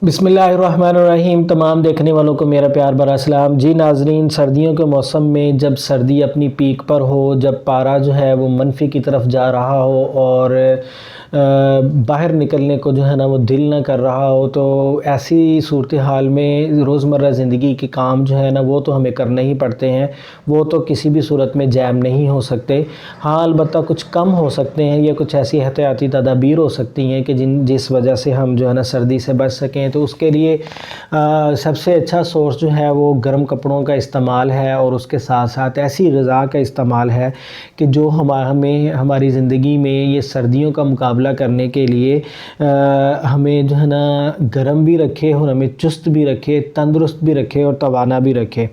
बिस्मिल्लाहिर्रहमानिर्रहीम। तमाम देखने वालों को मेरा प्यार भरा सलाम। जी नाज़रीन, सर्दियों के मौसम में जब सर्दी अपनी पीक पर हो, जब पारा जो है वो मनफी की तरफ जा रहा हो और बाहर निकलने को जो है ना वो दिल ना कर रहा हो, तो ऐसी सूरत हाल में रोज़मर्रा ज़िंदगी के काम जो है ना वो तो हमें करने ही पड़ते हैं। वो तो किसी भी सूरत में जैम नहीं हो सकते। हाँ, अलबत्ता कुछ कम हो सकते हैं या कुछ ऐसी एहतियाती तदाबीर हो सकती हैं कि जिस वजह से हम जो है ना सर्दी से बच सकें। तो उसके लिए सबसे अच्छा सोर्स जो है वो गर्म कपड़ों का इस्तेमाल है और उसके साथ साथ ऐसी ग़िज़ा का इस्तेमाल है कि जो हमें हमारी ज़िंदगी में ये सर्दियों का मुकाबला करने के लिए हमें जो है ना गर्म भी रखे और हमें चुस्त भी रखे, तंदुरुस्त भी रखे और तवाना भी रखे।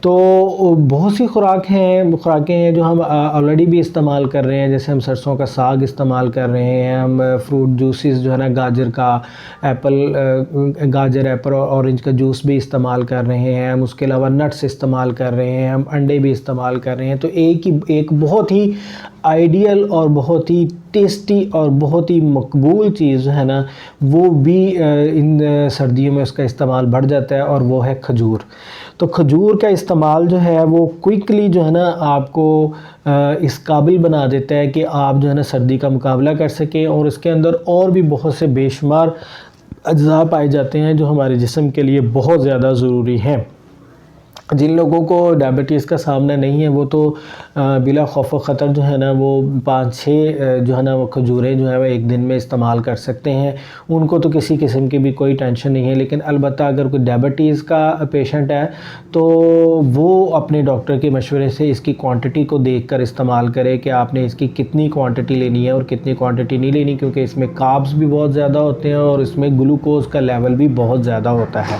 तो बहुत सी खुराकें हैं जो हम ऑलरेडी भी इस्तेमाल कर रहे हैं। जैसे हम सरसों का साग इस्तेमाल कर रहे हैं, हम फ्रूट जूसेस जो है ना गाजर का, गाजर, एप्पल और ऑरेंज का जूस भी इस्तेमाल कर रहे हैं। हम उसके अलावा नट्स इस्तेमाल कर रहे हैं, हम अंडे भी इस्तेमाल कर रहे हैं। तो एक बहुत ही आइडियल और बहुत ही टेस्टी और बहुत ही मकबूल चीज़ जो है ना वो भी इन सर्दियों में उसका इस्तेमाल बढ़ जाता है और वो है खजूर। तो खजूर का इस्तेमाल जो है वो क्विकली जो है ना आपको इस काबिल बना देता है कि आप जो है ना सर्दी का मुकाबला कर सकें। और इसके अंदर और भी बहुत से बेशुमार अज्जा पाए जाते हैं जो हमारे जिस्म के लिए बहुत ज़्यादा ज़रूरी हैं। जिन लोगों को डायबिटीज़ का सामना नहीं है वो तो बिला खौफ ख़तर जो है ना वो 5-6 जो है ना वो खजूरें जो है वो एक दिन में इस्तेमाल कर सकते हैं। उनको तो किसी किस्म की भी कोई टेंशन नहीं है। लेकिन अलबत्ता अगर कोई डायबिटीज़ का पेशेंट है तो वो अपने डॉक्टर के मशवरे से इसकी क्वांटिटी को देखकर इस्तेमाल करे कि आपने इसकी कितनी क्वांटिटी लेनी है और कितनी क्वांटिटी नहीं लेनी, क्योंकि इसमें कार्ब्स भी बहुत ज़्यादा होते हैं और इसमें ग्लूकोज़ का लेवल भी बहुत ज़्यादा होता है।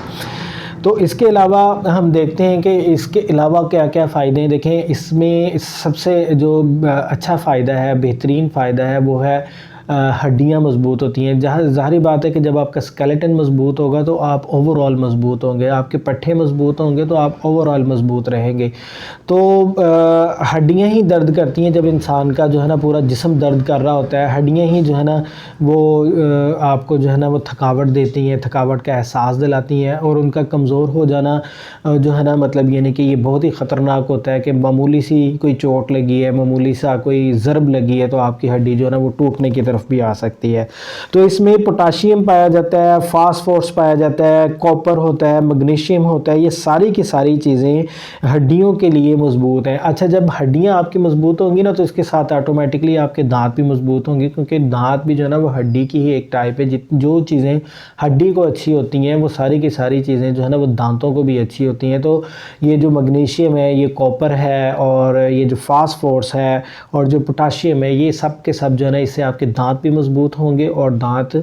तो इसके अलावा हम देखते हैं कि इसके अलावा क्या क्या फ़ायदे हैं। देखें, इसमें सबसे जो अच्छा फ़ायदा है, बेहतरीन फ़ायदा है, वो है हड्डियाँ मज़बूत होती हैं। जहाँ ज़ाहिर बात है कि जब आपका स्केलेटन मज़बूत होगा तो आप ओवरऑल मज़बूत होंगे, आपके पट्ठे मज़बूत होंगे तो आप ओवरऑल मज़बूत रहेंगे। तो हड्डियाँ ही दर्द करती हैं। जब इंसान का जो है ना पूरा जिस्म दर्द कर रहा होता है, हड्डियाँ ही जो है ना वो आपको जो है ना वो थकावट देती हैं, थकावट का एहसास दिलाती हैं। और उनका कमज़ोर हो जाना जो है ना मतलब यानी कि ये बहुत ही ख़तरनाक होता है कि मामूली सी कोई चोट लगी है, मामूली सा कोई ज़रब लगी है तो आपकी हड्डी जो है ना वो टूटने की तरफ भी आ सकती है। तो इसमें पोटाशियम पाया जाता है, फास्फोरस पाया जाता है, कॉपर होता है, मैग्नीशियम होता है। ये सारी की सारी चीज़ें हड्डियों के लिए मज़बूत हैं। अच्छा, जब हड्डियाँ आपकी मज़बूत होंगी ना तो इसके साथ ऑटोमेटिकली आपके दांत भी मज़बूत होंगे, क्योंकि दांत भी जो है ना वो हड्डी की ही एक टाइप है। जो चीज़ें हड्डी को अच्छी होती हैं वो सारी की सारी चीज़ें जो है ना वो दांतों को भी अच्छी होती हैं। तो ये जो मैग्नीशियम है, ये कॉपर है और ये जो फास्फोरस है और जो पोटाशियम है, ये सब के सब जो है ना इससे आपके दांत भी मज़बूत होंगे और दांत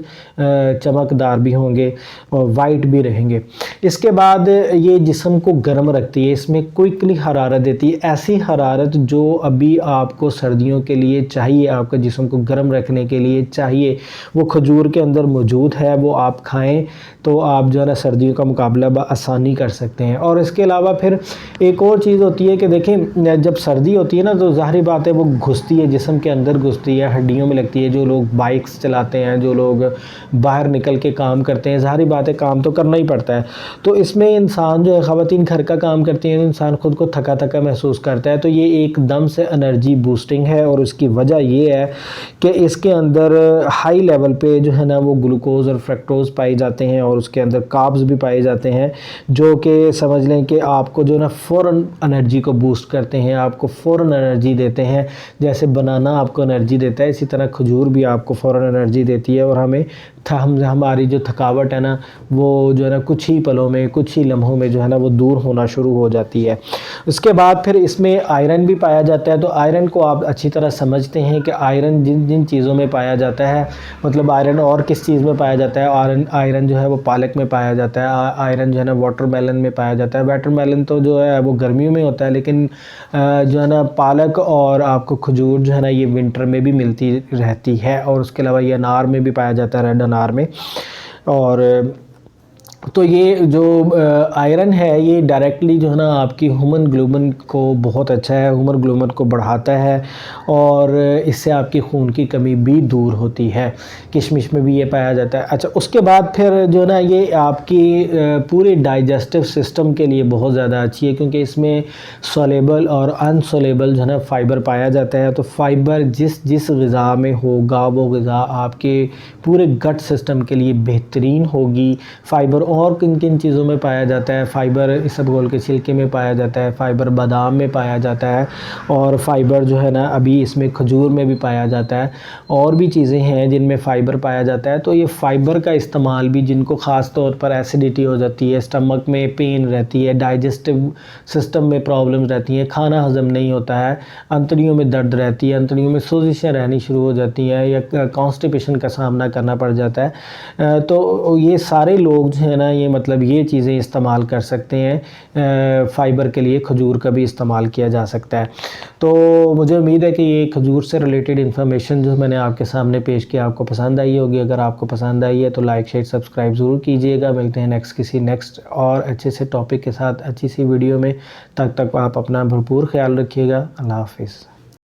चमकदार भी होंगे और वाइट भी रहेंगे। इसके बाद ये जिस्म को गर्म रखती है, इसमें क्विकली हरारत देती है, ऐसी हरारत जो अभी आपको सर्दियों के लिए चाहिए, आपके जिस्म को गर्म रखने के लिए चाहिए, वो खजूर के अंदर मौजूद है। वो आप खाएं तो आप जो है ना सर्दियों का मुकाबला आसानी कर सकते हैं। और इसके अलावा फिर एक और चीज़ होती है कि देखें, जब सर्दी होती है ना तो ज़ाहिर बात है वो घुसती है, जिस्म के अंदर घुसती है, हड्डियों में लगती है। जो लोग बाइक्स चलाते हैं, जो लोग बाहर निकल के काम करते हैं, ज़ाहिर बात है काम तो करना ही पड़ता है। तो इसमें इंसान जो है, ख़वातीन घर का काम करती हैं, इंसान ख़ुद को थका थका महसूस करता है। तो ये एकदम से एनर्जी बूस्टिंग है और उसकी वजह ये है कि इसके अंदर हाई लेवल पे जो है ना वो ग्लूकोज़ और फ्रक्टोज़ पाए जाते हैं और उसके अंदर कार्ब्स भी पाए जाते हैं, जो कि समझ लें कि आपको जो है ना फ़ौरन एनर्जी को बूस्ट करते हैं, आपको फ़ौरन एनर्जी देते हैं। जैसे बनाना आपको एनर्जी देता है, इसी तरह खजूर भी आपको फ़ौरन एनर्जी देती है और हमारी जो थकावट है ना वो जो है ना कुछ ही पलों में, कुछ ही लम्हों में जो है ना वो दूर होना शुरू हो जाती है। उसके बाद फिर इसमें आयरन भी पाया जाता है। तो आयरन को आप अच्छी तरह समझते हैं कि आयरन जिन जिन चीज़ों में पाया जाता है, मतलब आयरन और किस चीज़ में पाया जाता है। आयरन जो है वो पालक में पाया जाता है, आयरन जो है ना वाटरमेलन में पाया जाता है। वाटरमेलन तो जो है वो गर्मियों में होता है, लेकिन जो है ना पालक और आपको खजूर जो है ना ये विंटर में भी मिलती रहती है। और उसके अलावा ये अनार में भी पाया जाता है, रेड अनार में। और तो ये जो आयरन है ये डायरेक्टली जो है ना आपकी हीमोग्लोबिन को बहुत अच्छा है, हीमोग्लोबिन को बढ़ाता है और इससे आपकी खून की कमी भी दूर होती है। किशमिश में भी ये पाया जाता है। अच्छा, उसके बाद फिर जो है ना ये आपकी पूरे डाइजेस्टिव सिस्टम के लिए बहुत ज़्यादा अच्छी है, क्योंकि इसमें सोलेबल और अनसोलेबल जो है ना फ़ाइबर पाया जाता है। तो फ़ाइबर जिस जिस ग़िज़ा में होगा वो ग़िज़ा आपके पूरे गट सिस्टम के लिए बेहतरीन होगी। फ़ाइबर और किन किन चीज़ों में पाया जाता है? फ़ाइबर इसबगोल के छिलके में पाया जाता है, फ़ाइबर बादाम में पाया जाता है, और फ़ाइबर जो है ना अभी इसमें खजूर में भी पाया जाता है। और भी चीज़ें हैं जिनमें फ़ाइबर पाया जाता है। तो ये फ़ाइबर का इस्तेमाल भी, जिनको ख़ास तौर पर एसिडिटी हो जाती है, स्टमक में पेन रहती है, डाइजेस्टिव सिस्टम में प्रॉब्लम्स रहती हैं, खाना हज़म नहीं होता है, अंतड़ियों में दर्द रहती है, अंतड़ियों में सोजिशें रहनी शुरू हो जाती हैं, या कॉन्स्टिपेशन का सामना करना पड़ जाता है, तो ये सारे लोग जो है ना ये मतलब ये चीज़ें इस्तेमाल कर सकते हैं। फ़ाइबर के लिए खजूर का भी इस्तेमाल किया जा सकता है। तो मुझे उम्मीद है कि ये खजूर से रिलेटेड इन्फॉर्मेशन जो मैंने आपके सामने पेश किया आपको पसंद आई होगी। अगर आपको पसंद आई है तो लाइक शेयर सब्सक्राइब ज़रूर कीजिएगा। मिलते हैं किसी नेक्स्ट और अच्छे से टॉपिक के साथ अच्छी सी वीडियो में। तब तक आप अपना भरपूर ख्याल रखिएगा। अल्लाह हाफिज़।